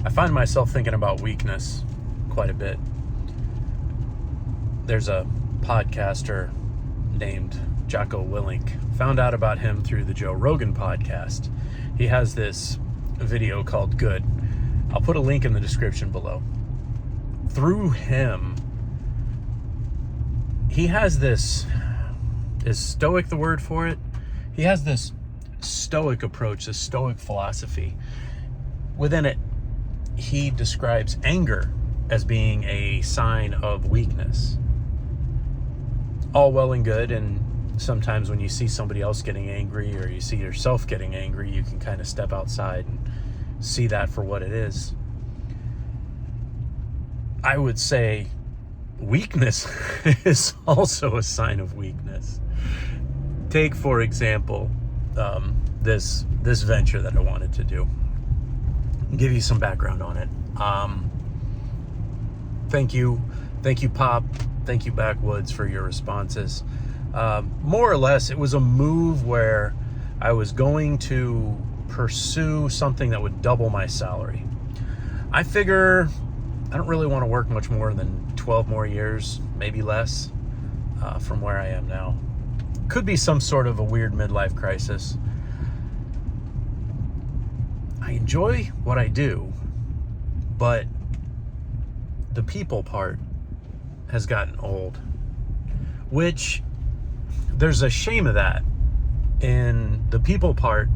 I find myself thinking about weakness quite a bit. There's a podcaster named Jocko. Found out about him through the Joe Rogan podcast. He has this video called Good. I'll put a link in the description below. Through him, he has this, is stoic the word for it? He has this stoic approach, this stoic philosophy. Within it, he describes anger as being a sign of weakness. All well and good, and sometimes when you see somebody else getting angry or you see yourself getting angry, you can kind of step outside and see that for what it is. I would say weakness is also a sign of weakness. Take, for example, this venture that I wanted to do. I'll give you some background on it. Thank you, Pop. Thank you, Backwoods, for your responses. More or less, it was a move where I was going to pursue something that would double my salary. I figure I don't really want to work much more than 12 more years, maybe less, from where I am now. Could be some sort of a weird midlife crisis. I enjoy what I do, but the people part has gotten old, which there's a shame of that. And the people part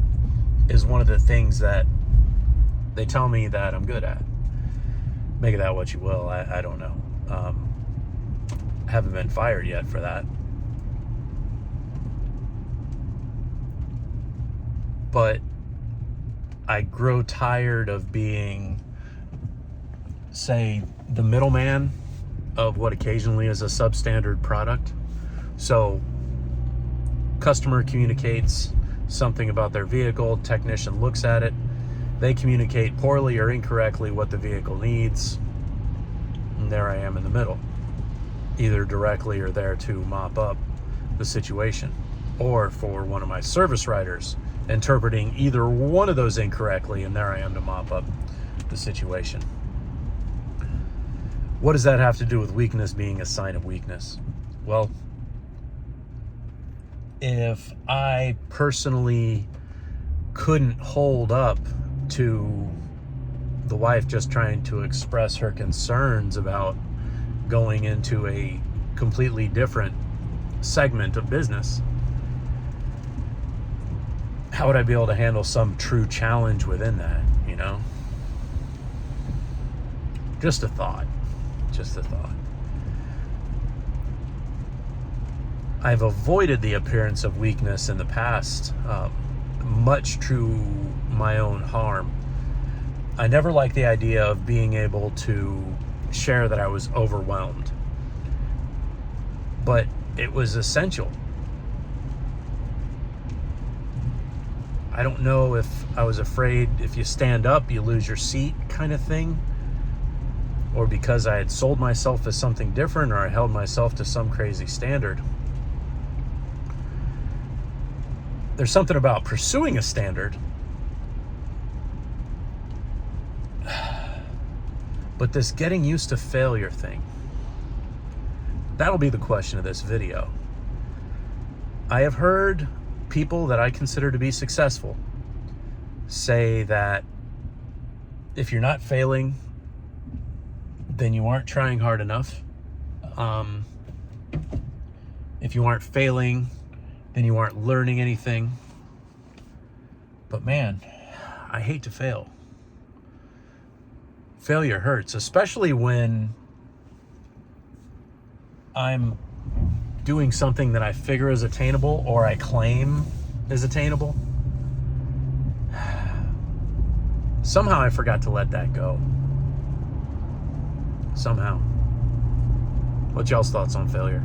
is one of the things that they tell me that I'm good at. Make of that what you will. I don't know. Haven't been fired yet for that. But I grow tired of being, say, the middleman of what occasionally is a substandard product. So, customer communicates something about their vehicle, technician looks at it, they communicate poorly or incorrectly what the vehicle needs, and there I am in the middle, either directly or there to mop up the situation, or for one of my service writers interpreting either one of those incorrectly, and there I am to mop up the situation. What does that have to do with weakness being a sign of weakness? Well, if I personally couldn't hold up to the wife just trying to express her concerns about going into a completely different segment of business, how would I be able to handle some true challenge within that, you know? Just a thought. I've avoided the appearance of weakness in the past, much to my own harm. I never liked the idea of being able to share that I was overwhelmed, but it was essential. I don't know if I was afraid if you stand up, you lose your seat kind of thing, or because I had sold myself as something different, or I held myself to some crazy standard. There's something about pursuing a standard, but this getting used to failure thing, that'll be the question of this video. I have heard people that I consider to be successful say that if you're not failing, then you aren't trying hard enough. If you aren't failing, then you aren't learning anything. But man, I hate to fail. Failure hurts, especially when I'm doing something that I figure is attainable or I claim is attainable. Somehow I forgot to let that go. Somehow. What's y'all's thoughts on failure?